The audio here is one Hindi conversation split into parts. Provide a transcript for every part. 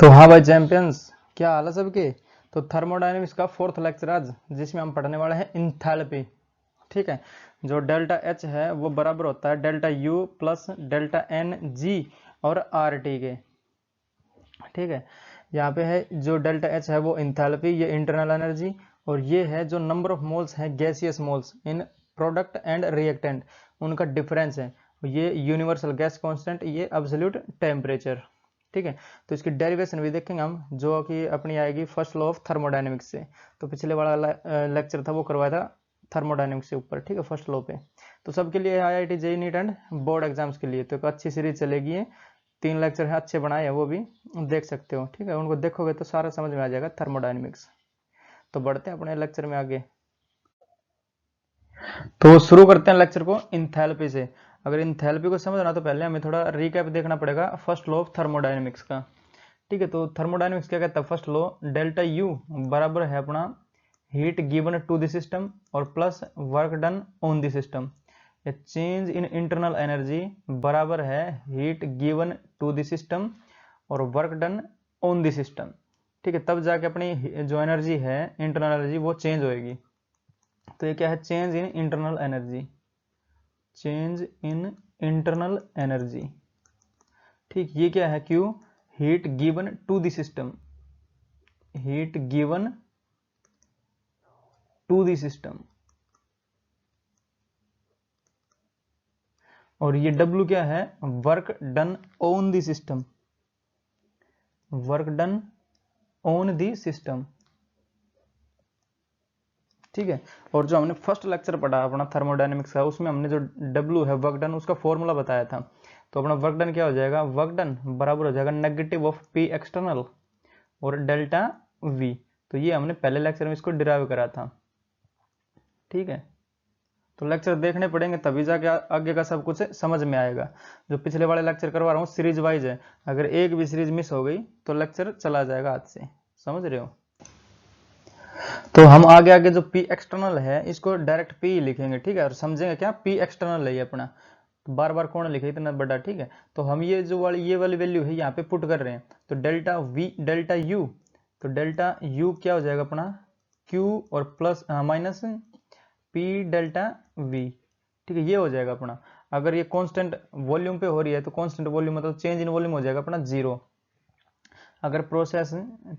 तो हाँ भाई चैंपियंस, क्या हाल है सबके। तो थर्मोडायनेमिक्स का फोर्थ लेक्चर आज, जिसमें हम पढ़ने वाले हैं इंथैल्पी। ठीक है। जो डेल्टा एच है वो बराबर होता है delta U plus delta N G और आर टी के। ठीक है। यहाँ पे है जो डेल्टा एच है वो इंथैल्पी, ये इंटरनल एनर्जी, और ये है जो नंबर ऑफ मोल्स हैं gaseous moles in product and reactant, उनका डिफरेंस है। ये यूनिवर्सल गैस कांस्टेंट, ये एब्सोल्यूट टेम्परेचर। ठीक है। तो इसकी डेरिवेशन भी देखेंगे हम, जो कि अपनी आएगी फर्स्ट लॉ ऑफ थर्मोडायनेमिक्स से। तो पिछले वाला लेक्चर था वो करवाया था थर्मोडायनेमिक्स के ऊपर। ठीक है, फर्स्ट लॉ पे। तो सबके लिए IIT JEE neat and board exams के लिए तो एक अच्छी सीरीज चलेगी है। 3 लेक्चर है, अच्छे बनाए हैं, वो भी देख सकते हो। ठीक है, उनको देखोगे तो सारा समझ में आ जाएगा थर्मोडायनेमिक्स। तो बढ़ते हैं अपने लेक्चर में आगे। तो शुरू करते हैं लेक्चर को इंथैल्पी से। अगर इंथैल्पी को समझना तो पहले हमें थोड़ा रिकैप देखना पड़ेगा फर्स्ट लॉ ऑफ थर्मोडायनेमिक्स का। ठीक है। तो थर्मोडायनेमिक्स क्या कहता है, फर्स्ट लॉ डेल्टा यू बराबर है अपना heat given to the system और plus work done on the system. Change in internal energy बराबर है heat given to the system और work done on the system. ठीक है, तब जाके अपनी जो एनर्जी है इंटरनल एनर्जी वो चेंज होएगी। तो ये क्या है, change in internal energy, change in internal energy. ठीक, ये क्या है, Q heat given to the system, heat given to the system. और ये W क्या है, work done on the system, work done on the system. ठीक है। और जो हमने फर्स्ट लेक्चर पढ़ा अपना थर्मोडायनेमिक्स का, उसमें हमने जो W है वर्क डन, उसका फॉर्मूला बताया था। तो अपना वर्क डन क्या हो जाएगा, वर्क डन बराबर हो जाएगा नेगेटिव ऑफ P एक्सटर्नल और डेल्टा V। तो ये हमने पहले लेक्चर में इसको डिराइव करा था। ठीक है। तो लेक्चर देखने पड़ेंगे तभी जाके आगे का सब कुछ समझ में आएगा। जो पिछले वाले लेक्चर करवा रहा हूँ सीरीज वाइज है, अगर एक भी सीरीज मिस हो गई तो लेक्चर चला जाएगा हाथ से, समझ रहे हो। तो हम आगे आगे जो P एक्सटर्नल है इसको डायरेक्ट P लिखेंगे। ठीक है, और समझेंगे क्या P एक्सटर्नल है ये अपना, तो बार बार कौन लिखे इतना बड़ा। ठीक है। तो हम ये वाली वैल्यू है यहाँ पे पुट कर रहे हैं। तो डेल्टा V डेल्टा U, तो डेल्टा U क्या हो जाएगा अपना Q और plus minus P delta V। ठीक है, ये हो जाएगा अपना। अगर ये कांस्टेंट वॉल्यूम पे हो रही है तो कांस्टेंट वॉल्यूम मतलब चेंज इन वॉल्यूम हो जाएगा अपना 0। अगर प्रोसेस,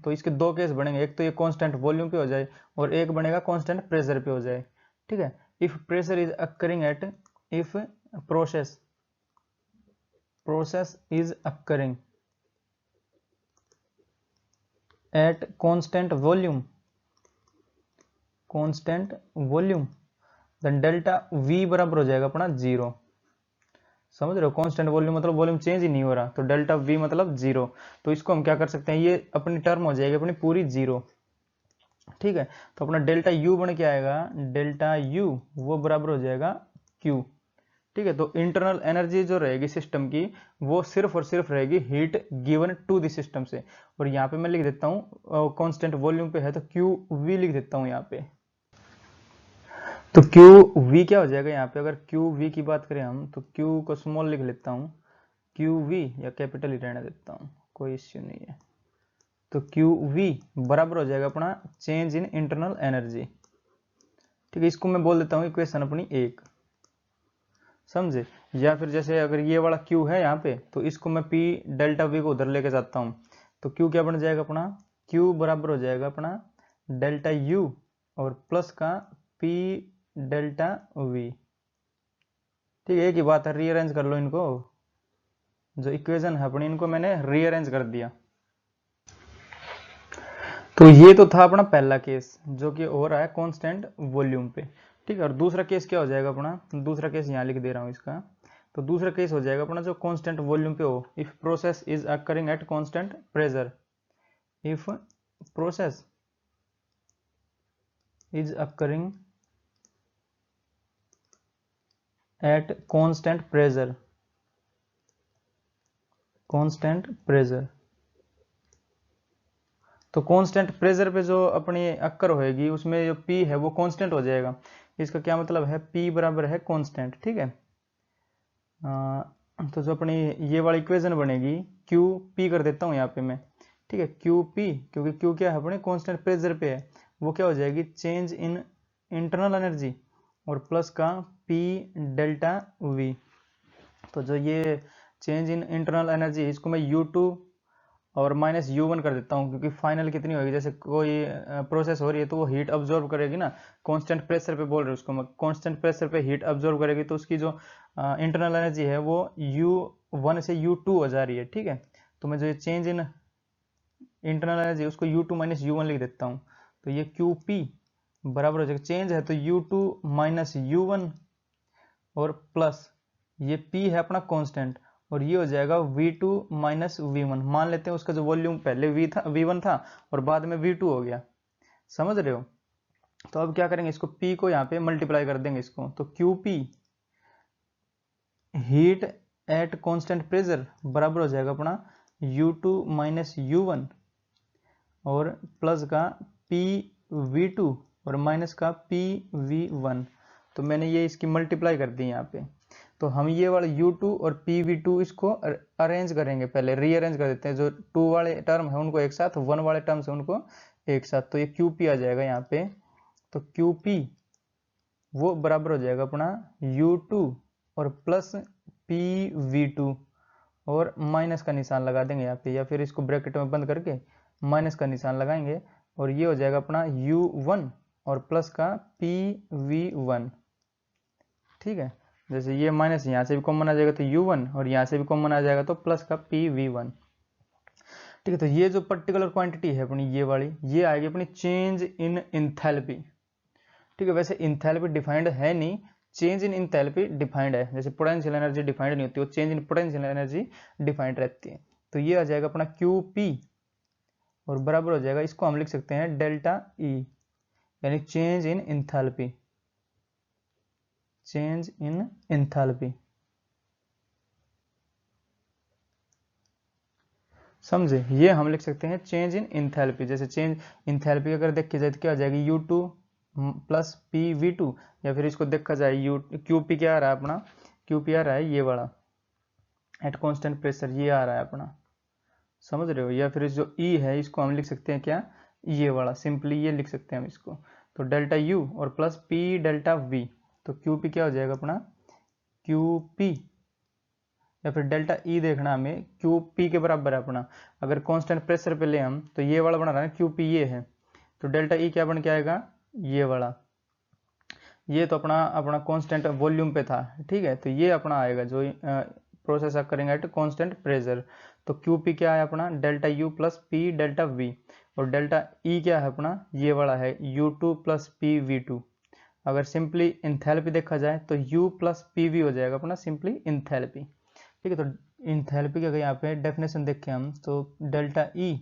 तो इसके दो केस बनेंगे, एक तो ये कांस्टेंट वॉल्यूम पे हो जाए और एक बनेगा कांस्टेंट प्रेशर पे हो जाए। ठीक है। If pressure is occurring at, if process process is occurring at constant volume, constant volume, then delta V बराबर हो जाएगा अपना 0। समझ रहे हो, कांस्टेंट वॉल्यूम मतलब वॉल्यूम चेंज ही नहीं हो रहा, तो डेल्टा V मतलब 0। तो इसको हम क्या कर सकते हैं, ये अपनी टर्म हो जाएगी अपनी पूरी 0। ठीक है। तो अपना डेल्टा U बन के आएगा, डेल्टा U वो बराबर हो जाएगा Q। ठीक है। तो इंटरनल एनर्जी जो रहेगी सिस्टम की, वो सिर्फ और सिर्फ रहेगी heat given to the system से। और यहाँ पे मैं लिख देता हूँ कांस्टेंट वॉल्यूम पे है तो QV लिख देता हूँ यहाँ पे। तो QV क्या हो जाएगा यहाँ पे, अगर QV की बात करें हम तो Q को स्मॉल लिख लेता हूँ, QV या कैपिटल ही रहने देता हूँ, कोई इश्यू नहीं है। तो QV बराबर हो जाएगा अपना चेंज इन इंटरनल एनर्जी। ठीक है, इसको मैं बोल देता हूँ इक्वेशन अपनी 1, समझे। या फिर जैसे अगर ये वाला Q है यहाँ पे, तो इसको मैं P डेल्टा V को उधर लेके जाता हूँ। तो Q क्या बन जाएगा अपना, Q बराबर हो जाएगा अपना डेल्टा U और प्लस का P डेल्टा V। ठीक है, एक ही बात है, रीअरेंज कर लो इनको, जो इक्वेशन है अपनी इनको मैंने रीअरेंज कर दिया। तो ये तो था अपना पहला केस जो कि हो रहा है कांस्टेंट वॉल्यूम पे। ठीक है। और दूसरा केस क्या हो जाएगा अपना, दूसरा केस यहाँ लिख दे रहा हूँ इसका। तो दूसरा केस हो जाएगा अपना जो कांस्टेंट वॉल्यूम पे हो, if process is occurring at constant pressure, if process is occurring at constant pressure, constant pressure. तो कांस्टेंट प्रेशर पे जो अपनी अक्कर होएगी उसमें जो P है वो कांस्टेंट हो जाएगा। इसका क्या मतलब है, P बराबर है कांस्टेंट। ठीक है। तो जो अपनी ये वाली इक्वेशन बनेगी, Q P कर देता हूँ यहाँ पे मैं। ठीक है, QP, क्योंकि Q क्या है अपने कांस्टेंट प्रेशर पे है, वो क्या हो जाएगी चेंज इन इंटरनल एनर्जी और प्लस का P डेल्टा V। तो जो ये चेंज इन इंटरनल एनर्जी इसको मैं U2 और माइनस U1 कर देता हूँ, क्योंकि फाइनल कितनी होगी, जैसे कोई प्रोसेस हो रही है तो वो हीट अब्जॉर्ब करेगी ना, कांस्टेंट प्रेशर पे बोल रहे हैं उसको मैं, कांस्टेंट प्रेशर पे हीट अब्जॉर्ब करेगी, तो उसकी जो इंटरनल एनर्जी है वो U1 से U2 हो जा रही है। ठीक है, तो मैं जो ये चेंज इन इंटरनल एनर्जी उसको U2 माइनस U1 लिख देता हूँ। तो ये QP बराबर हो जाएगा, चेंज है तो U2 माइनस U1 और प्लस ये P है अपना कांस्टेंट, और ये हो जाएगा V2 माइनस V1। मान लेते हैं उसका जो वॉल्यूम पहले V1 था और बाद में V2 हो गया, समझ रहे हो। तो अब क्या करेंगे, इसको P को यहाँ पे मल्टीप्लाई कर देंगे इसको, तो QP heat at constant pressure बराबर हो जाएगा अपना U2 माइनस U1 और प्लस का PV2 और माइनस का PV1। तो मैंने ये इसकी मल्टीप्लाई कर दी यहाँ पे। तो हम ये वाले U2 और PV2 इसको अरेंज करेंगे, पहले रीअरेंज कर देते हैं, जो 2 वाले टर्म है उनको एक साथ, 1 वाले टर्म है उनको एक साथ। तो ये QP आ जाएगा यहाँ पे, तो QP वो बराबर हो जाएगा अपना U2 और प्लस PV2 और माइनस का निशान लगा देंगे यहाँ पे, या फिर इसको ब्रैकेट में बंद करके माइनस का निशान लगाएंगे, और ये हो जाएगा अपना U1 और प्लस का PV1। ठीक है, जैसे ये माइनस यहाँ से भी कॉमन आ जाएगा तो U1 और यहाँ से भी कॉमन आ जाएगा तो प्लस का PV1। ठीक है, तो ये जो पर्टिकुलर क्वांटिटी है अपनी ये वाली, ये आएगी अपनी चेंज इन इंथैल्पी। ठीक है, वैसे इंथैल्पी डिफाइंड है नहीं, चेंज इन इंथैल्पी डिफाइंड है, जैसे पोटेंशियल एनर्जी डिफाइंड नहीं होती, वो change in potential energy defined रहती है। तो ये आ जाएगा अपना QP और बराबर हो जाएगा, इसको हम लिख सकते हैं डेल्टा E, यानी change in enthalpy, change in enthalpy. समझे, ये हम लिख सकते हैं चेंज इन इंथैल्पी। जैसे चेंज इंथैल्पी अगर देखी जाए तो क्या आ जाएगी U2 प्लस PV2, या फिर इसको देखा जाए QP क्या आ रहा है अपना, QP आ रहा है ये वाला एट कांस्टेंट प्रेशर, ये आ रहा है अपना, समझ रहे हो। या फिर इस जो E है इसको हम लिख सकते हैं क्या, ये वाला, सिंपली ये लिख सकते हैं हम इसको, तो डेल्टा U और प्लस P डेल्टा V। तो QP क्या हो जाएगा अपना QP, या फिर डेल्टा E देखना हमें, QP के बराबर है अपना, अगर कांस्टेंट प्रेशर पे ले हम तो ये वाला बना रहा है QP ये है, तो डेल्टा E क्या बन के आएगा ये वाला, ये तो अपना अपना कांस्टेंट वॉल्यूम पे था। ठीक है, तो ये अपना आएगा जो प्रोसेस करेंगे एट कांस्टेंट प्रेशर। तो QP क्या है अपना delta U plus P delta V, और डेल्टा E क्या है अपना ये वाला है U2 प्लस PV2। अगर सिंपली इंथैल्पी देखा जाए तो U प्लस PV हो जाएगा अपना सिंपली इंथैल्पी। ठीक है, तो इंथैल्पी की अगर यहाँ पे डेफिनेशन देखें हम, तो डेल्टा E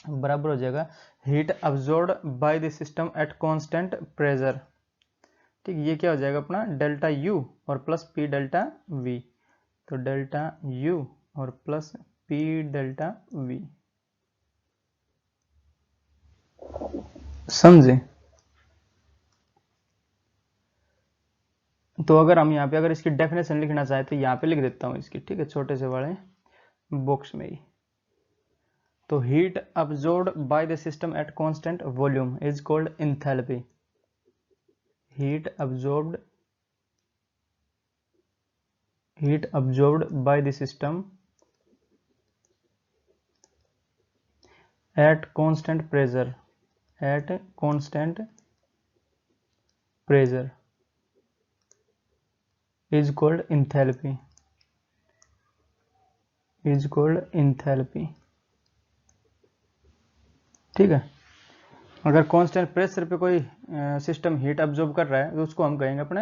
बराबर हो जाएगा heat absorbed by the system at constant pressure. ठीक, ये क्या हो जाएगा अपना डेल्टा U और प्लस P डेल्टा V। तो डेल्टा U और प्लस P डेल्टा V, समझे। तो अगर हम यहाँ पे अगर इसकी डेफिनेशन लिखना चाहे तो यहाँ पे लिख देता हूँ इसकी, ठीक है, छोटे से वाले बॉक्स में ही। तो heat absorbed by the system eight constant volume is called enthalpy. Heat absorbed by the system at constant pressure is called enthalpy, ठीक है। अगर कांस्टेंट प्रेशर पे कोई सिस्टम हीट अब्जॉर्ब कर रहा है तो उसको हम कहेंगे अपने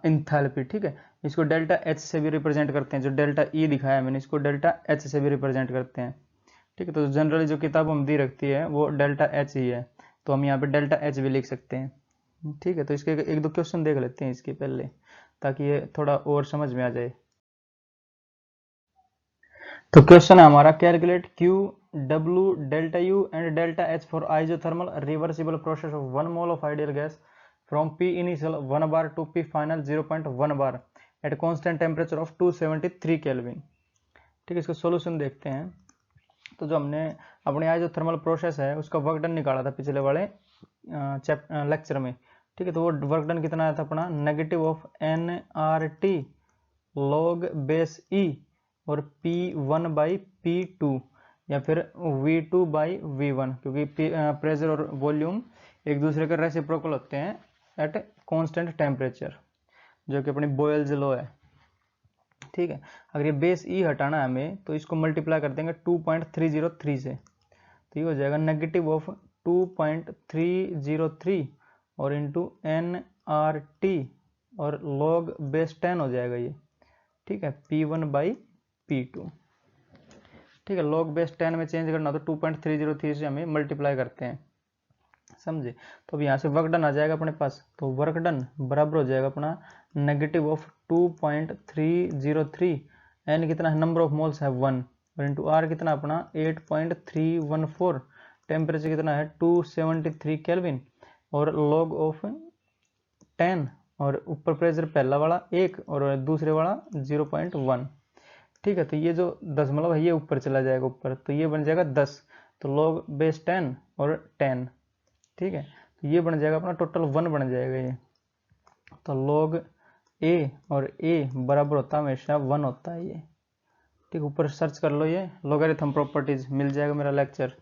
इंथैल्पी। ठीक है, इसको डेल्टा H से भी रिप्रेजेंट करते हैं, जो डेल्टा E दिखाया मैंने इसको डेल्टा H से भी रिप्रेजेंट करते हैं। ठीक है, तो जनरली जो किताब हम दी रखती है वो डेल्टा H ही है, तो हम यहाँ पे डेल्टा H भी लिख सकते हैं। ठीक है, तो इसके एक दो क्वेश्चन देख लेते हैं इसके पहले, ताकि ये थोड़ा और समझ में आ जाए। तो क्वेश्चन है हमारा, calculate Q, W, delta U and delta H for isothermal reversible process of 1 mole of ideal gas from P initial 1 bar to P final 0.1 bar at constant temperature of 273 kelvin. ठीक है, इसका सॉल्यूशन देखते हैं। तो जो हमने अपने आज जो थर्मल प्रोसेस है उसका वर्क डन निकाला था पिछले वाले लेक्चर में, ठीक है। तो वो वर्क डन कितना आया था अपना, negative of nRT log base E और P1/P2 या फिर V2/V1, क्योंकि प्रेशर और वॉल्यूम एक दूसरे के रेसिप्रोकल होते हैं एट कांस्टेंट टेम्परेचर, जो कि अपनी बॉयल्स लॉ है, ठीक है। अगर ये बेस ई हटाना है हमें तो इसको मल्टीप्लाई कर देंगे 2.303 से, तो ये हो जाएगा नेगेटिव ऑफ 2.303 और इंटू nRT और log बेस 10 हो जाएगा ये, ठीक है, P1/P2, ठीक है। log बेस 10 में चेंज करना तो 2.303 से हमें मल्टीप्लाई करते हैं, समझे। तो अब यहाँ से वर्क डन आ जाएगा अपने पास, तो वर्क डन बराबर हो जाएगा अपना नेगेटिव ऑफ 2.303, एन कितना है, नंबर ऑफ मोल्स है 1, और इंटू आर कितना अपना 8.314, टेम्परेचर कितना है 273 केल्विन, और लॉग ऑफ 10, और ऊपर प्रेशर पहला वाला 1 और दूसरे वाला 0.1, ठीक है। तो ये जो दशमलव है ये ऊपर चला जाएगा ऊपर, तो ये बन जाएगा 10, तो लॉग बेस 10 और 10, ठीक है। तो ये बन जाएगा अपना टोटल 1 बन जाएगा ये, तो लॉग ए और ए बराबर होता है हमेशा 1 होता है ये, ठीक। ऊपर सर्च कर लो ये लॉगरिथम प्रॉपर्टीज, मिल जाएगा मेरा लेक्चर,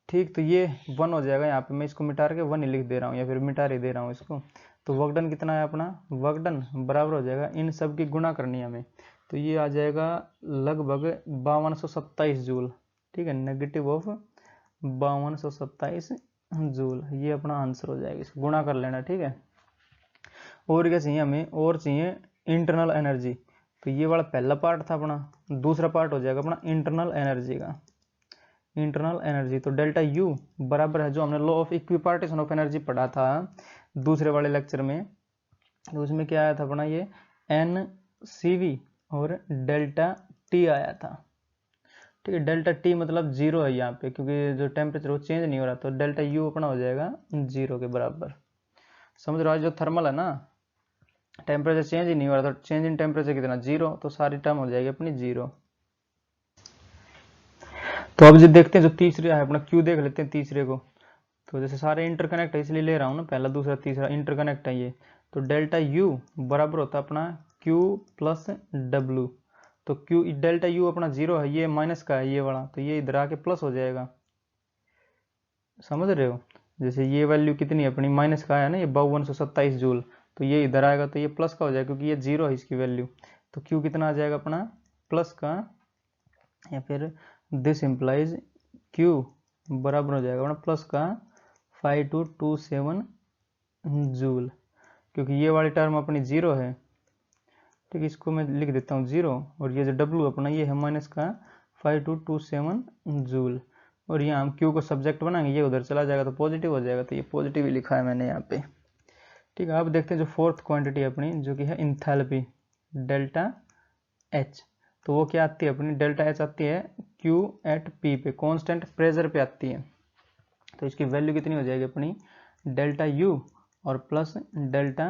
ठीक। तो ये 1 हो जाएगा, यहाँ पे मैं इसको मिटा के 1 ही लिख दे रहा हूँ या फिर मिटा ही दे रहा हूँ इसको। तो वर्क डन कितना है अपना, वर्क डन बराबर हो जाएगा, इन सब की गुणा करनी है हमें, तो ये आ जाएगा लगभग 5227 जूल, ठीक है, नेगेटिव ऑफ 5227 जूल, ये अपना आंसर हो जाएगा, इसको गुणा कर लेना, ठीक है। और क्या चाहिए हमें, और चाहिए इंटरनल एनर्जी, तो ये वाला पहला पार्ट था अपना, दूसरा पार्ट हो जाएगा अपना इंटरनल एनर्जी का, इंटरनल एनर्जी। तो डेल्टा यू बराबर है जो हमने law of equipartition of energy पढ़ा था दूसरे वाले लेक्चर में, तो उसमें क्या आया था अपना ये NCV और डेल्टा टी आया था, ठीक है। डेल्टा टी मतलब 0 है यहाँ पे, क्योंकि जो टेम्परेचर वो चेंज नहीं हो रहा, तो डेल्टा यू अपना हो जाएगा 0 के बराबर, समझ रहे हो। जो थर्मल है ना, टेम्परेचर चेंज ही नहीं हो रहा, तो चेंज इन टेम्परेचर कितना 0, तो सारी टर्म हो जाएगी अपनी 0। तो अब जो देखते हैं जो तीसरे है अपना क्यू, देख लेते हैं तीसरे को। तो जैसे सारे इंटरकनेक्ट है इसलिए ले रहा हूँ ना, पहला दूसरा तीसरा इंटरकनेक्ट है ये, तो डेल्टा यू बराबर होता है अपना क्यू प्लस डब्ल्यू, तो क्यू डेल्टा यू अपना 0 है, ये माइनस का है ये वाला, तो ये इधर आके प्लस हो जाएगा, समझ रहे हो। जैसे ये वैल्यू कितनी है अपनी, माइनस का है ना ये 5227 जूल, तो ये इधर आएगा तो ये प्लस का हो जाएगा, क्योंकि ये 0 है इसकी वैल्यू, तो क्यू कितना आ जाएगा अपना प्लस का, या फिर दिस इम्प्लाइज क्यू बराबर हो जाएगा अपना प्लस का 5227 जूल, क्योंकि ये वाली टर्म अपनी 0 है, ठीक। इसको मैं लिख देता हूँ 0, और ये जो डब्ल्यू अपना ये है माइनस का 5227 जूल, और यहाँ हम क्यू को सब्जेक्ट बनाएंगे, ये उधर चला जाएगा तो पॉजिटिव हो जाएगा, तो ये पॉजिटिव ही लिखा है मैंने यहाँ पे, ठीक है। अब देखते हैं जो फोर्थ क्वांटिटी अपनी जो कि है इंथैल्पी डेल्टा एच, तो वो क्या आती है अपनी, डेल्टा एच आती है क्यू एट पी पे, कांस्टेंट प्रेशर पे आती है, तो इसकी वैल्यू कितनी हो जाएगी अपनी डेल्टा यू और प्लस डेल्टा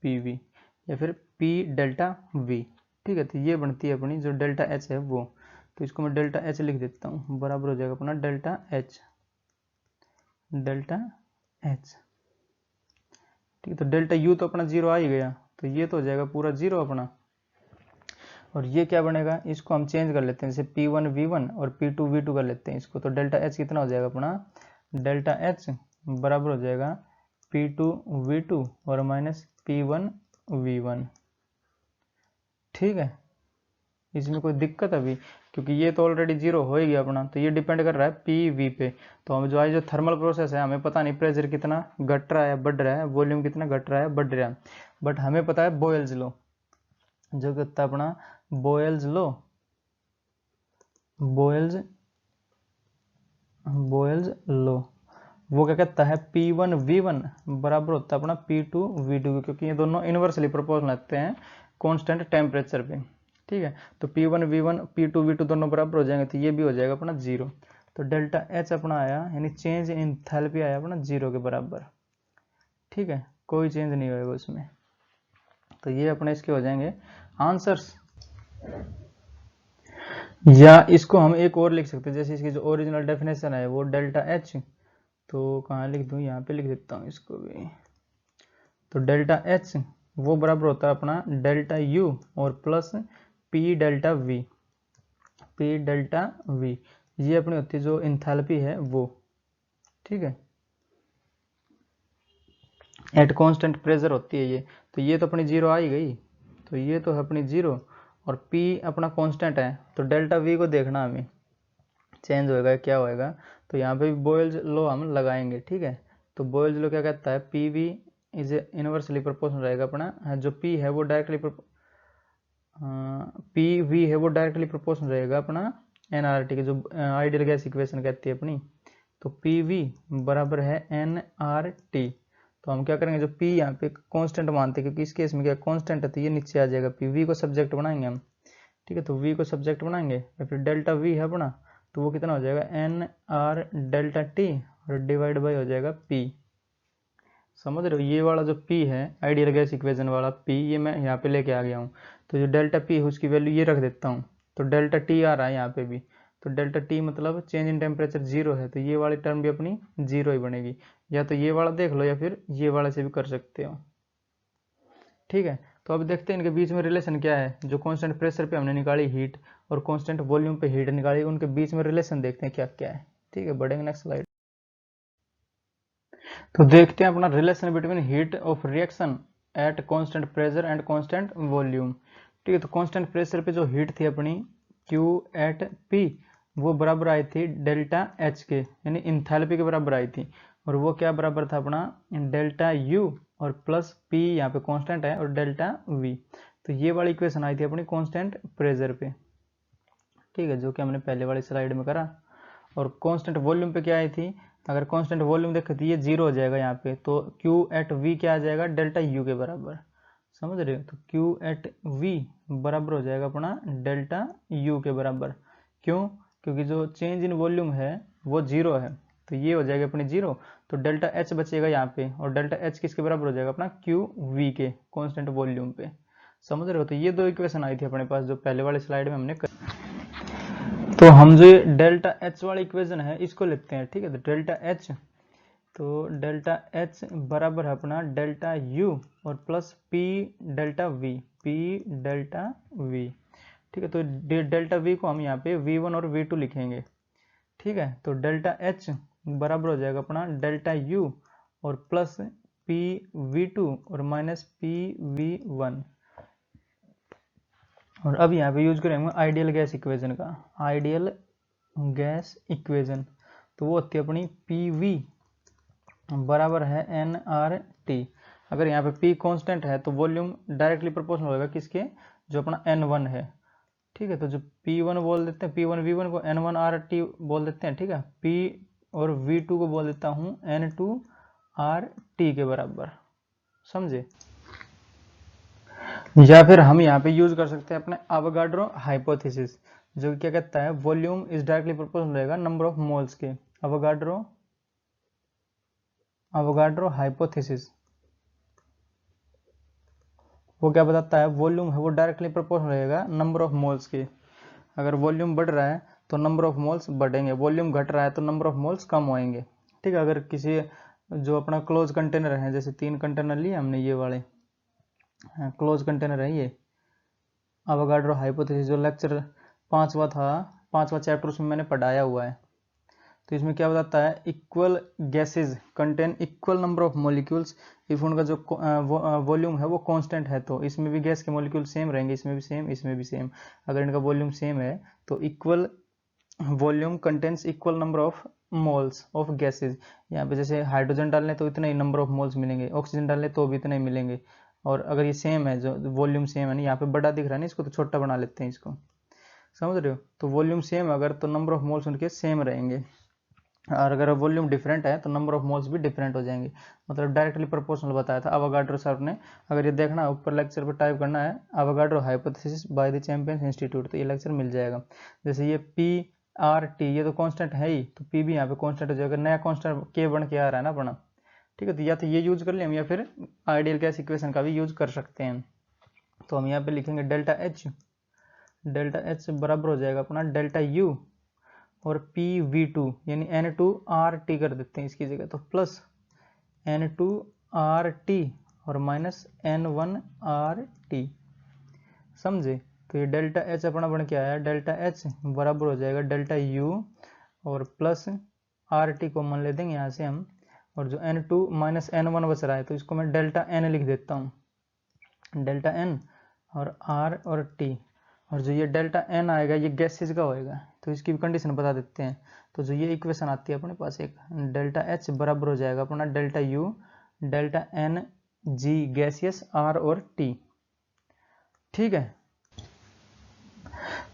पी वी या फिर पी डेल्टा वी, ठीक है। तो ये बनती है अपनी जो डेल्टा एच है वो, तो इसको मैं डेल्टा एच लिख देता हूँ, बराबर हो जाएगा अपना डेल्टा एच, डेल्टा एच, ठीक है। तो डेल्टा यू तो अपना 0 आ ही गया, तो ये तो हो जाएगा पूरा 0 अपना, और ये क्या बनेगा, इसको हम चेंज कर लेते हैं, जैसे P1 V1 और P2 V2 कर लेते हैं इसको, तो डेल्टा एच कितना हो जाएगा अपना, डेल्टा एच बराबर हो जाएगा P2 V2 और माइनस P1 V1, ठीक है। इसमें कोई दिक्कत अभी, क्योंकि ये तो ऑलरेडी 0 हो ही गया अपना, तो ये डिपेंड कर रहा है पी वी पे, तो हम जो आज जो थर्मल प्रोसेस है हमें पता नहीं प्रेशर कितना घट रहा है बढ़ रहा है, वॉल्यूम कितना घट रहा है बढ़ रहा है, बट हमें पता है बॉयल्स लॉ, जो कहता है अपना बॉयल्स लॉ, बॉयल्स लॉ वो क्या कहता है P1 V1 बराबर होता है अपना P2 V2, क्योंकि ये दोनों इनवर्सली प्रोपोर्शनल रहते हैं कांस्टेंट टेम्परेचर पे, ठीक है। तो P1 V1 P2 V2 दोनों बराबर हो जाएंगे, तो ये भी हो जाएगा अपना 0, तो डेल्टा एच अपना आया यानी चेंज इन एंथैल्पी आया अपना 0 के बराबर, ठीक है, कोई चेंज नहीं होगा उसमें। तो ये अपने इसके हो जाएंगे आंसर्स। या इसको हम एक और लिख सकते हैं, जैसे इसकी जो ओरिजिनल डेफिनेशन है वो डेल्टा एच, तो कहाँ लिख दूँ, यहाँ पे लिख देता हूँ इसको भी। तो डेल्टा एच वो बराबर होता है अपना डेल्टा यू और plus P delta we, P delta we, ये अपनी होती है जो इंथैल्पी है वो, ठीक है, एट कांस्टेंट प्रेशर होती है ये। तो ये तो अपनी जीरो आ ही गई, तो ये तो है अपनी जीरो, और P अपना कांस्टेंट है, तो डेल्टा V को देखना हमें चेंज होएगा क्या होएगा। तो यहाँ पे भी बॉयल्स लॉ हम लगाएंगे, ठीक है। तो बॉयल्स लॉ क्या कहता है, PV इज इनवर्सली प्रोपोर्शनल रहेगा अपना, जो P है वो डायरेक्टली PV है वो डायरेक्टली प्रोपोर्शनल रहेगा अपना NRT के, जो आइडियल गैस इक्वेशन कहती है अपनी। तो PV बराबर है NRT। तो हम क्या करेंगे, जो P यहाँ पे कांस्टेंट मानते हैं, क्योंकि इस केस में क्या कांस्टेंट है तो ये नीचे आ जाएगा, PV को सब्जेक्ट बनाएंगे हम, ठीक है। तो V को सब्जेक्ट बनाएंगे, या फिर डेल्टा V है अपना, तो वो कितना हो जाएगा NR डेल्टा T और डिवाइड बाई हो जाएगा P। समझ रहे हो, ये वाला जो P है आइडियल गैस इक्वेशन वाला P, ये मैं यहाँ पे लेके आ गया हूँ। तो जो डेल्टा P है उसकी वैल्यू ये रख देता हूँ, तो डेल्टा T आ रहा है यहाँ पे भी। तो डेल्टा T मतलब चेंज इन टेम्परेचर जीरो है, तो ये वाली टर्म भी अपनी जीरो ही बनेगी। या तो ये वाला देख लो या फिर ये वाले से भी कर सकते हो, ठीक है। तो अब देखते हैं इनके बीच में रिलेशन क्या है। जो कांस्टेंट प्रेशर पे हमने निकाली हीट और कांस्टेंट वॉल्यूम पे हीट निकाली, उनके बीच में रिलेशन देखते हैं क्या क्या है, ठीक है। बढ़ेंगे नेक्स्ट स्लाइड। तो देखते हैं अपना relation between heat of reaction at constant pressure and constant volume, ठीक है। तो कांस्टेंट प्रेशर पे जो हीट थी अपनी Q एट P, वो बराबर आई थी डेल्टा एच के, यानी इंथैल्पी के बराबर आई थी, और वो क्या बराबर था अपना डेल्टा U और प्लस P, यहाँ पे कांस्टेंट है, और डेल्टा V। तो ये वाली इक्वेशन आई थी अपनी कांस्टेंट प्रेशर पे, ठीक है, जो कि हमने पहले वाली स्लाइड में करा। और कांस्टेंट वॉल्यूम पे क्या आई थी, अगर कांस्टेंट वॉल्यूम देखे तो ये जीरो हो जाएगा यहाँ पे, तो Q एट V क्या आ जाएगा, डेल्टा U के बराबर, समझ रहे हो। तो Q एट V बराबर हो जाएगा अपना डेल्टा U के बराबर। क्यों, क्योंकि जो चेंज इन वॉल्यूम है वो जीरो है, तो ये हो जाएगा अपनी जीरो। तो डेल्टा H बचेगा यहाँ पे, और डेल्टा H किसके बराबर हो जाएगा अपना Q V के, कांस्टेंट वॉल्यूम पे, समझ रहे हो। तो ये दो इक्वेशन आई थी अपने पास जो पहले वाली स्लाइड में हमने तो हम जो डेल्टा एच वाली इक्वेशन है इसको लिखते हैं, ठीक है। तो डेल्टा एच, तो डेल्टा एच बराबर है अपना डेल्टा यू और plus P delta we, P delta we, ठीक है। तो डेल्टा वी को हम यहाँ पे V1 और V2 लिखेंगे, ठीक है। तो डेल्टा एच बराबर हो जाएगा अपना डेल्टा यू और प्लस पी V2 और माइनस पी V1। और अब यहाँ पे यूज करेंगे आइडियल गैस इक्वेशन का, आइडियल गैस इक्वेशन, तो वो होती है अपनी PV बराबर है NRT। अगर यहाँ पे P कांस्टेंट है तो वॉल्यूम डायरेक्टली प्रोपोर्शनल होगा किसके, जो अपना N1 है, ठीक है। तो जो P1 बोल देते हैं, P1 V1 को N1RT बोल देते हैं, ठीक है। P और V2 को बोल देता हूँ N2RT के बराबर, समझे। या फिर हम यहाँ पे यूज कर सकते हैं अपने अवोगाड्रो हाइपोथेसिस, जो क्या कहता है वॉल्यूम इज डायरेक्टली प्रोपोर्शनल रहेगा नंबर ऑफ मोल्स के। अवोगाड्रो हाइपोथेसिस वो क्या बताता है, वॉल्यूम है वो डायरेक्टली प्रोपोर्शनल रहेगा नंबर ऑफ मोल्स के। अगर वॉल्यूम बढ़ रहा है तो नंबर ऑफ मोल्स बढ़ेंगे, वॉल्यूम घट रहा है तो नंबर ऑफ मोल्स कम होएंगे, ठीक है। अगर किसी जो अपना क्लोज कंटेनर है, जैसे 3 कंटेनर लिए हमने, ये वाले क्लोज कंटेनर है ये, अवोगाड्रो हाइपोथेसिस जो लेक्चर 5वां था, 5वां चैप्टर उसमें मैंने पढ़ाया हुआ है। तो इसमें क्या बताता है, equal gases contain equal number of molecules if उनका जो वॉल्यूम है वो कांस्टेंट है, तो इसमें भी गैस के मॉलिक्यूल सेम रहेंगे, इसमें भी सेम, इसमें भी सेम। अगर इनका वॉल्यूम सेम है तो equal volume contains equal number of moles of gases. यहाँ पे जैसे हाइड्रोजन डालने तो इतने ही नंबर ऑफ मोल्स मिलेंगे, ऑक्सीजन डालने तो भी इतने ही मिलेंगे। और अगर ये सेम है, जो वॉल्यूम सेम है ना, यहाँ पे बड़ा दिख रहा है ना, इसको तो छोटा बना लेते हैं इसको, समझ रहे हो। तो वॉल्यूम सेम अगर, तो नंबर ऑफ मोल्स उनके सेम रहेंगे, और अगर वॉल्यूम डिफरेंट है तो नंबर ऑफ मोल्स भी डिफरेंट हो जाएंगे, मतलब डायरेक्टली प्रोपोर्शनल बताया था अवोगाड्रो सर ने। अगर ये देखना है ऊपर लेक्चर पर टाइप करना है Avogadro hypothesis by the champions institute, तो ये लेक्चर मिल जाएगा। जैसे ये PRT ये तो कांस्टेंट है ही, तो P भी यहाँ पे कांस्टेंट हो जाएगा, नया कांस्टेंट K बन के आ रहा है ना अपना, ठीक है। तो या तो ये यूज कर लें हम, या फिर आइडियल गैस इक्वेशन का भी यूज कर सकते हैं। तो हम यहाँ पे लिखेंगे डेल्टा एच, डेल्टा एच बराबर हो जाएगा अपना डेल्टा यू और पी वी टू यानी एन टू आर टी कर देते हैं इसकी जगह, तो plus n two R T और minus N one R T, समझे। तो ये डेल्टा एच अपना बन के आया, डेल्टा एच बराबर हो जाएगा डेल्टा यू और प्लस आर टी को मान ले देंगे यहाँ से हम, और जो N two minus N one बच रहा है तो इसको मैं डेल्टा एन लिख देता हूँ, डेल्टा एन और आर और टी, और जो ये डेल्टा एन आएगा ये गैसेज का होएगा, तो इसकी भी कंडीशन बता देते हैं। तो जो ये इक्वेशन आती है अपने पास एक, डेल्टा एच बराबर हो जाएगा अपना delta U delta N G gaseous R और टी, ठीक है।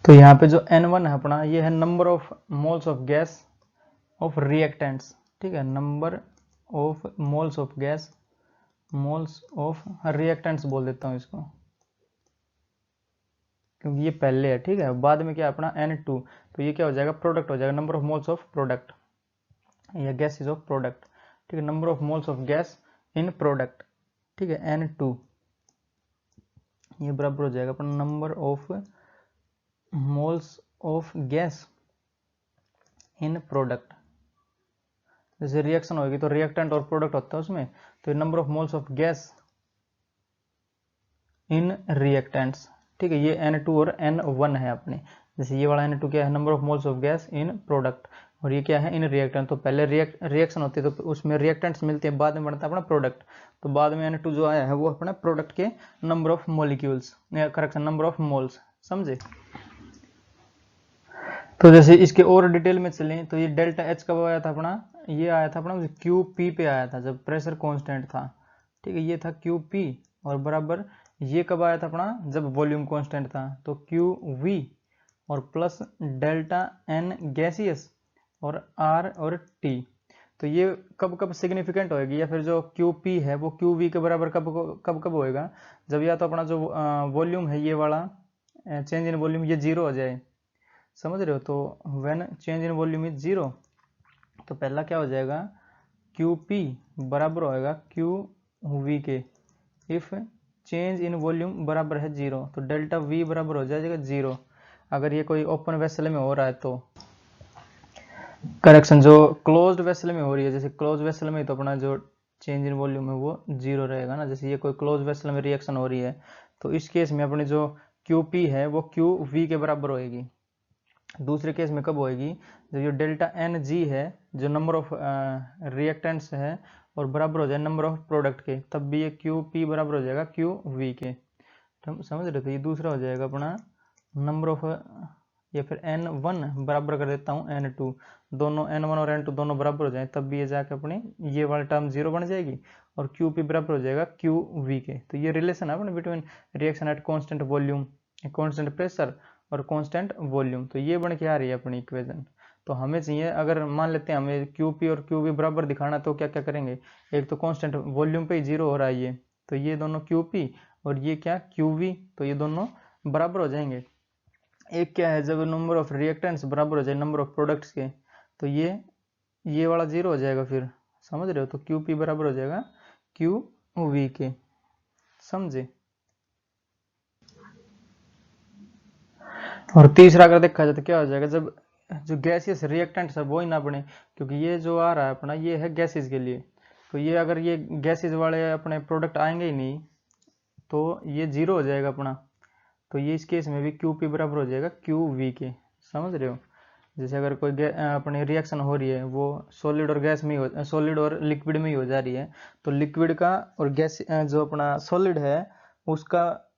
तो यहाँ पे जो N1 है अपना ये है number of moles of gas off reactants, ठीक है, number of moles of gas, moles of reactants बोल देता हूँ इसको क्योंकि ये पहले है, ठीक है। बाद में क्या है अपना N2, तो ये क्या हो जाएगा प्रोडक्ट हो जाएगा, number of moles of product या गैसेज ऑफ प्रोडक्ट, ठीक है, number of moles of gas in product, ठीक है, N2 ये बराबर हो जाएगा अपना number of moles of gas in product. जैसे रिएक्शन होगी तो रिएक्टेंट और प्रोडक्ट होता है उसमें, तो number of moles of gas in reactants, ठीक है, ये N2 और N1 है अपने। जैसे ये वाला N2 क्या है, number of moles of gas in product, और ये क्या है इन रिएक्टेंट। तो पहले रिएक्शन होती है तो उसमें रिएक्टेंट्स मिलते हैं, बाद में बनता है अपना प्रोडक्ट, तो बाद में N2 जो आया है वो अपना प्रोडक्ट के नंबर ऑफ मोलिक्यूल्स या करेक्शन नंबर ऑफ मोल्स, समझे। तो जैसे इसके और डिटेल में चलें तो ये डेल्टा एच कब आया था अपना, ये आया था अपना क्यू पी पे आया था जब प्रेशर कांस्टेंट था, ठीक है, ये था क्यू पी, और बराबर ये कब आया था अपना जब वॉल्यूम कांस्टेंट था, तो क्यू वी और प्लस डेल्टा एन गैसियस और आर और टी। तो ये कब कब सिग्निफिकेंट होएगी, या फिर जो क्यू पी है वो क्यू वी के बराबर कब होएगा, जब या तो अपना जो वॉल्यूम है ये वाला चेंज इन वॉल्यूम ये जीरो हो जाए, समझ रहे हो। तो when change in volume is zero, तो पहला क्या हो जाएगा क्यू पी बराबर होएगा क्यू वी के, इफ चेंज इन वॉल्यूम बराबर है जीरो, तो डेल्टा वी बराबर हो जाएगा जीरो। अगर ये कोई ओपन वेसल में हो रहा है तो करेक्शन, जो क्लोज्ड वेसल में हो रही है, जैसे क्लोज वेसल में तो अपना जो चेंज इन वॉल्यूम है वो जीरो रहेगा ना। जैसे ये कोई क्लोज वेसल में रिएक्शन हो रही है तो इस केस में अपनी जो क्यू पी है वो क्यू वी के बराबर होएगी। दूसरे केस में कब होएगी, जब ये डेल्टा एन जी है जो नंबर ऑफ रिएक्टेंट्स है और बराबर हो जाए नंबर ऑफ प्रोडक्ट के, तब भी ये क्यू पी बराबर हो जाएगा क्यू वी के, तो समझ रहे थे। ये दूसरा हो जाएगा अपना नंबर ऑफ, या फिर एन वन बराबर कर देता हूँ एन टू, दोनों एन वन और एन टू दोनों बराबर हो जाए तब भी ये जाके अपनी ये वाली टर्म जीरो बन जाएगी और क्यू पी बराबर हो जाएगा क्यू वी के। तो ये रिलेशन है अपने between reaction at constant volume, constant pressure और कांस्टेंट वॉल्यूम। तो ये बन के आ रही है अपनी इक्वेशन। तो हमें चाहिए, अगर मान लेते हैं हमें क्यू पी और क्यू वी बराबर दिखाना, तो क्या क्या करेंगे, एक तो कांस्टेंट वॉल्यूम पे ही जीरो हो रहा है ये, तो ये दोनों क्यू पी और ये क्या क्यू वी, तो ये दोनों बराबर हो जाएंगे। एक क्या है, जब नंबर ऑफ रिएक्टेंट्स बराबर हो जाए नंबर ऑफ प्रोडक्ट्स के, तो ये वाला जीरो हो जाएगा फिर, समझ रहे हो। तो क्यू पी बराबर हो जाएगा क्यू वी के, समझे। और तीसरा अगर देखा जाए तो क्या हो जाएगा, जब जो गैसियस रिएक्टेंट्स है वो ही ना बने, क्योंकि ये जो आ रहा है अपना ये है गैसेज के लिए, तो ये अगर ये गैसेज वाले अपने प्रोडक्ट आएंगे ही नहीं तो ये जीरो हो जाएगा अपना। तो ये इस केस में भी क्यू पी बराबर हो जाएगा क्यू वी के, समझ रहे हो। जैसे अगर कोई अपनी रिएक्शन हो रही है वो सॉलिड और गैस में ही सॉलिड और लिक्विड में ही हो जा रही है, तो लिक्विड का और गैस जो अपना सॉलिड है उसका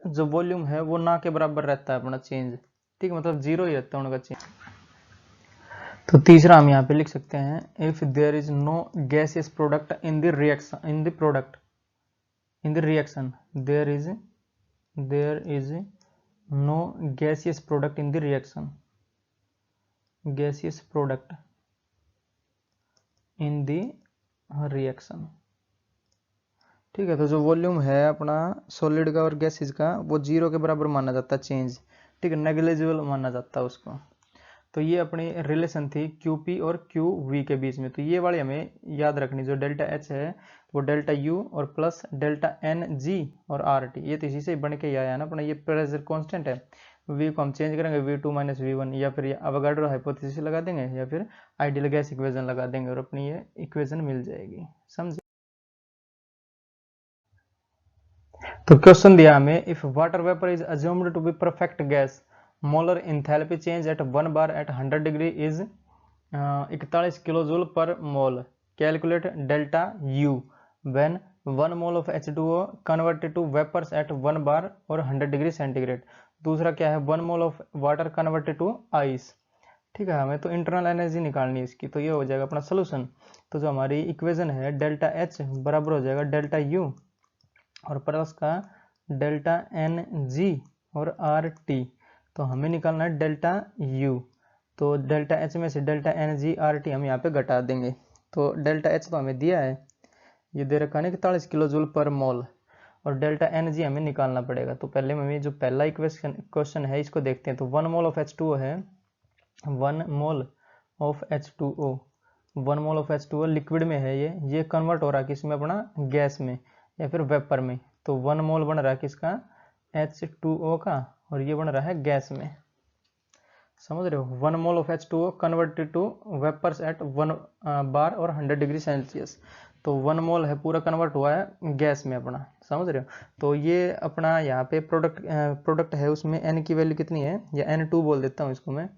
जो वॉल्यूम है वो ना के बराबर रहता है अपना चेंज, ठीक, मतलब जीरो ही रहता है उनका चेंज। तो तीसरा हम यहाँ पे लिख सकते हैं, if there is no gaseous product in the reaction, in the product, in the reaction there is no gaseous product in the reaction, gaseous product in the reaction, ठीक है। तो जो वॉल्यूम है अपना सॉलिड का और गैसेज का वो जीरो के बराबर माना जाता है चेंज, ठीक है, नेग्लिजिबल माना जाता है उसको। तो ये अपनी रिलेशन थी QP और QV के बीच में। तो ये वाली हमें याद रखनी, जो डेल्टा H है वो डेल्टा U और प्लस डेल्टा NG और RT, ये तो इसी से बन के आया है ना अपना। ये प्रेशर कांस्टेंट है, V को हम चेंज करेंगे V2 माइनस V1, या फिर अवोगाड्रो हाइपोथेसिस लगा देंगे, या फिर आइडियल गैस इक्वेशन लगा देंगे और अपनी ये इक्वेशन मिल जाएगी। समझे? तो क्वेश्चन दिया हमें, if water vapour is assumed to be perfect gas, molar enthalpy change at 1 bar at 100 degree is 41 kilo joule per mole, calculate delta U when 1 mole of H2O converted to vapours at 1 bar और 100 डिग्री सेंटीग्रेड। दूसरा क्या है, 1 mole of water converted to ice. ठीक है, हमें तो इंटरनल एनर्जी निकालनी है इसकी, तो ये हो जाएगा अपना सोल्यूशन। तो जो हमारी इक्वेशन है डेल्टा H बराबर हो जाएगा डेल्टा U और प्लस का डेल्टा NG और RT। तो हमें निकालना है डेल्टा U। तो डेल्टा H में से डेल्टा NG RT हम यहाँ पे घटा देंगे। तो डेल्टा H तो हमें दिया है, ये दे रखा है 41 किलो जूल पर मोल, और डेल्टा NG हमें निकालना पड़ेगा। तो पहले हमें जो पहला क्वेश्चन है इसको देखते हैं। तो 1 मोल ऑफ H2O है, 1 mole of H2O, 1 mole of H2O liquid में है, ये कन्वर्ट हो रहा है किसमें, अपना गैस में या फिर वेपर में। तो 1 मोल बन रहा है किसका, H2O का, और ये बन रहा है गैस में। समझ रहे हो? 1 mole of H2O converted to vapours at 1 bar और 100 डिग्री सेल्सियस। तो 1 मोल है पूरा कन्वर्ट हुआ है गैस में अपना। समझ रहे हो? तो ये अपना यहाँ पे प्रोडक्ट है, उसमें N की वैल्यू कितनी है, या N2 बोल देता हूँ इसको मैं,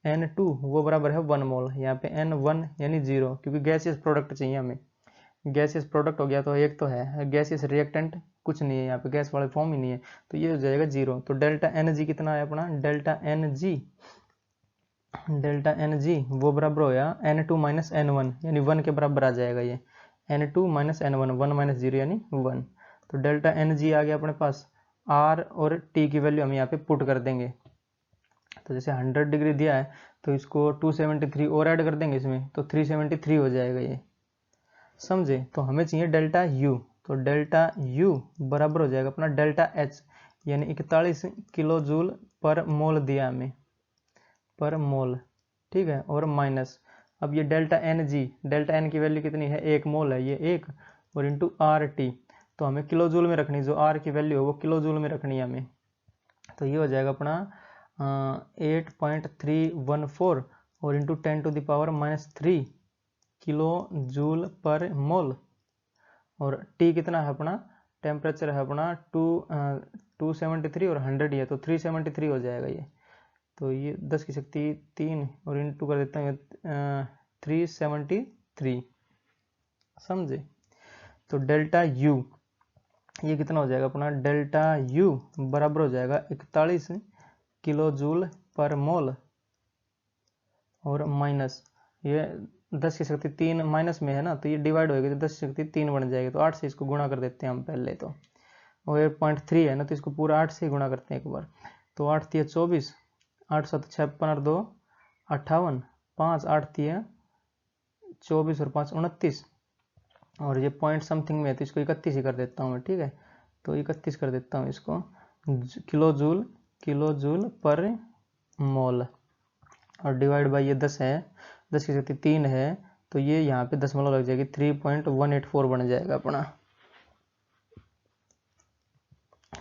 N2 वो बराबर है 1 मोल। यहाँ पे N1 यानी 0, क्योंकि गैसियस प्रोडक्ट चाहिए हमें। गैसियस प्रोडक्ट हो गया तो एक तो है, गैसियस रिएक्टेंट कुछ नहीं है यहाँ पे, गैस वाले फॉर्म ही नहीं है, तो ये हो जाएगा 0। तो डेल्टा NG कितना है अपना, डेल्टा NG वो बराबर हो गया N2 माइनस N1, यानी 1 के बराबर आ जाएगा ये, N2 माइनस N1, 1 माइनस 0 यानी 1। तो डेल्टा NG आ गया अपने पास। R और T की वैल्यू हम यहाँ पे पुट कर देंगे। तो जैसे 100 डिग्री दिया है तो इसको 273 और ऐड कर देंगे इसमें, तो 373 हो जाएगा ये। समझे? तो हमें चाहिए डेल्टा U। तो डेल्टा U बराबर हो जाएगा अपना डेल्टा H, यानी 41 किलो जूल पर मोल दिया हमें, पर मोल। ठीक है, और माइनस, अब ये डेल्टा N की वैल्यू कितनी है, 1 मोल है ये 1, और इंटू RT। तो हमें किलो जूल में रखनी, जो R की वैल्यू है वो किलो जूल में रखनी है हमें। तो ये हो जाएगा अपना 8.314 और इंटू 10⁻³ किलो जूल पर मोल। और T कितना है अपना, टेम्परेचर है अपना 273 और 100 ही है, तो 373 हो जाएगा ये। तो ये 10 की शक्ति 3 और इंटू कर देता हूँ 373। समझे? तो डेल्टा U ये कितना हो जाएगा अपना, डेल्टा U बराबर हो जाएगा 41 किलो जूल पर मोल, और माइनस ये 10 की शक्ति 3 माइनस में है ना, तो ये डिवाइड होगी तो 10 की शक्ति 3 बन जाएगी। तो 8 से इसको गुणा कर देते हैं हम पहले तो, और 0.3 है ना, तो इसको पूरा 8 से गुणा करते हैं एक बार। तो 8 3 24, 8 7 56 और 2 58, 5 8 3 24 और 5 29, और ये पॉइंट समथिंग में है तो इसको 31 ही कर देता हूँ मैं। ठीक है, तो 31 कर देता हूँ इसको, किलो जूल पर मोल, और डिवाइड बाई ये 10 है, 10 की शक्ति 3 है, तो ये यहाँ पे दशमलव लग जाएगी, 3.184 बन जाएगा अपना।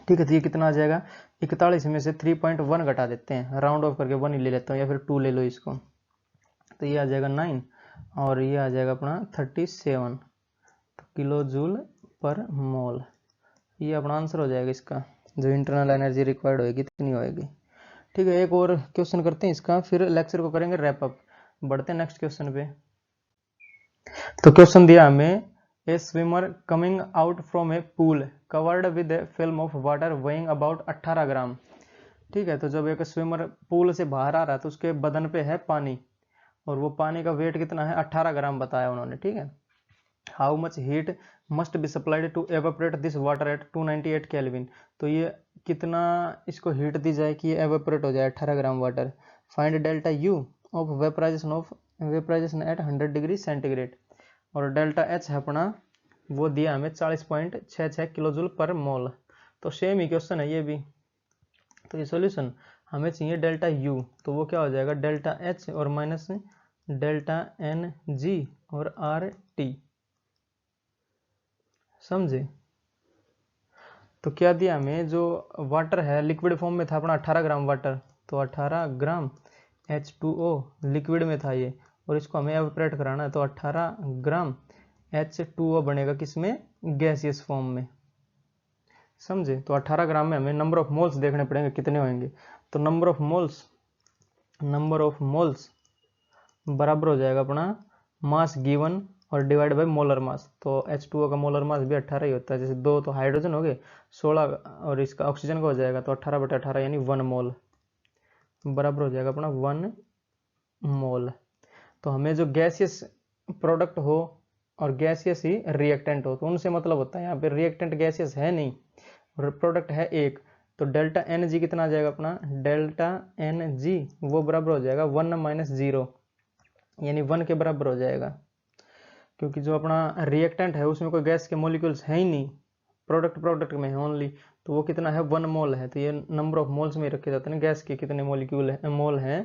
ठीक है, तो ये कितना आ जाएगा, 41 में से 3.1 घटा देते हैं, राउंड ऑफ करके 1 ही ले लेता हूँ, या फिर 2 ले लो इसको, तो ये आ जाएगा 9, और ये आ जाएगा अपना 37 किलो जूल पर मोल। ये अपना आंसर हो जाएगा इसका, जो इंटरनल एनर्जी रिक्वायर्ड होगी कितनी होएगी। ठीक है, एक और क्वेश्चन करते हैं इसका, फिर लेक्चर को करेंगे रैप अप। बढ़ते हैं नेक्स्ट क्वेश्चन पे। तो क्वेश्चन दिया हमें, ए swimmer coming out from A pool covered with A film of water weighing about 18 ग्राम। ठीक है, तो जब एक स्विमर पूल से बाहर आ रहा है तो उसके बदन पे है पानी, और वो पानी का वेट कितना है, 18 ग्राम बताया उन्होंने। ठीक है, how much heat must be supplied to evaporate this water at 298 kelvin. तो ये कितना इसको हीट दी जाए कि ये एवेपोरेट हो जाए 18 gram water. Find delta U of vaporization at 100 degree centigrade. और डेल्टा H है अपना, वो दिया हमें 40.66 किलो जूल पर मोल। तो सेम ही क्वेश्चन है ये भी। तो ये सॉल्यूशन हमें चाहिए डेल्टा यू, तो वो क्या हो जाएगा डेल्टा एच और माइनस डेल्टा एन जी और आर टी, समझे। तो क्या दिया हमें, जो वाटर है लिक्विड फॉर्म में था अपना 18 ग्राम वाटर, तो 18 ग्राम H2O लिक्विड में था ये, और इसको हमें एवपोरेट कराना है, तो 18 ग्राम H2O बनेगा किसमें, गैसियस फॉर्म में, समझे। तो 18 ग्राम में हमें नंबर ऑफ मोल्स देखने पड़ेंगे कितने होंगे, तो नंबर ऑफ मोल्स बराबर हो जाएगा अपना मास गिवन और डिवाइड बाय मोलर मास। तो H2O का मोलर मास भी 18 ही होता है, जैसे 2 तो हाइड्रोजन हो गए, 16 और इसका ऑक्सीजन का हो जाएगा, तो 18/18 यानी 1 मोल बराबर हो जाएगा अपना 1 मोल। तो हमें जो गैसियस प्रोडक्ट हो और गैसियस ही रिएक्टेंट हो, तो उनसे मतलब होता है, यहाँ पे रिएक्टेंट गैसियस है नहीं और प्रोडक्ट है एक, तो डेल्टा एन जी कितना आ जाएगा अपना, डेल्टा एन जी वो बराबर हो जाएगा 1 - 0 यानी 1 के बराबर हो जाएगा, क्योंकि जो अपना रिएक्टेंट है उसमें कोई गैस के मॉलिक्यूल्स है ही नहीं, प्रोडक्ट में है ओनली, तो वो कितना है 1 मोल है। तो ये नंबर ऑफ मोल्स में रखे जाते हैं गैस के कितने मोल हैं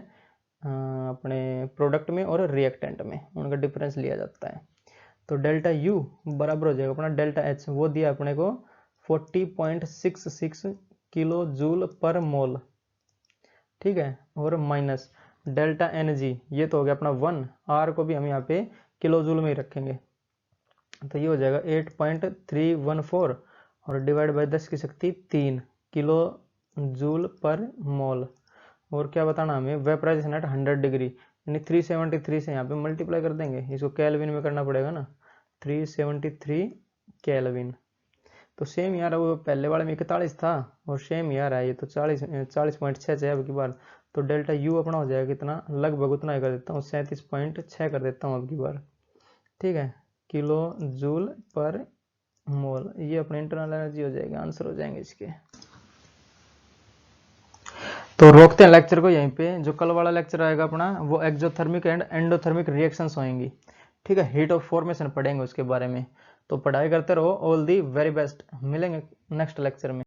अपने प्रोडक्ट में और रिएक्टेंट में, उनका डिफरेंस लिया जाता है। तो डेल्टा यू बराबर हो जाएगा अपना डेल्टा एच, वो दिया अपने को 40.66 किलो जूल पर मोल, ठीक है, और माइनस डेल्टा एन जी ये तो हो गया अपना 1, आर को भी हम यहाँ पे किलो जूल में ही रखेंगे, तो ये हो जाएगा 8.314 और डिवाइड बाय 10 की शक्ति 3 किलो जूल पर मोल। और क्या बताना हमें, वेपराइजेशन एट 100 डिग्री, यानी 373 से यहाँ पे मल्टीप्लाई कर देंगे, इसको केल्विन में करना पड़ेगा ना, 373 केल्विन। तो सेम यार वो पहले वाले में 41 था और सेम यार है ये तो 40.6 है अब की बार, तो डेल्टा यू अपना हो जाएगा कितना, लगभग उतना ही कर देता हूँ 37.6 कर देता हूँ अब की बार, ठीक है, किलो जूल पर मोल। ये अपने इंटरनल एनर्जी हो जाएगी, आंसर हो जाएंगे इसके। तो रोकते हैं लेक्चर को यहीं पे, जो कल वाला लेक्चर आएगा अपना वो एक्सोथर्मिक एंड एंडोथर्मिक रिएक्शंस होंगी, ठीक है, हीट ऑफ फॉर्मेशन पढ़ेंगे उसके बारे में। तो पढ़ाई करते रहो, ऑल दी वेरी बेस्ट, मिलेंगे नेक्स्ट लेक्चर में।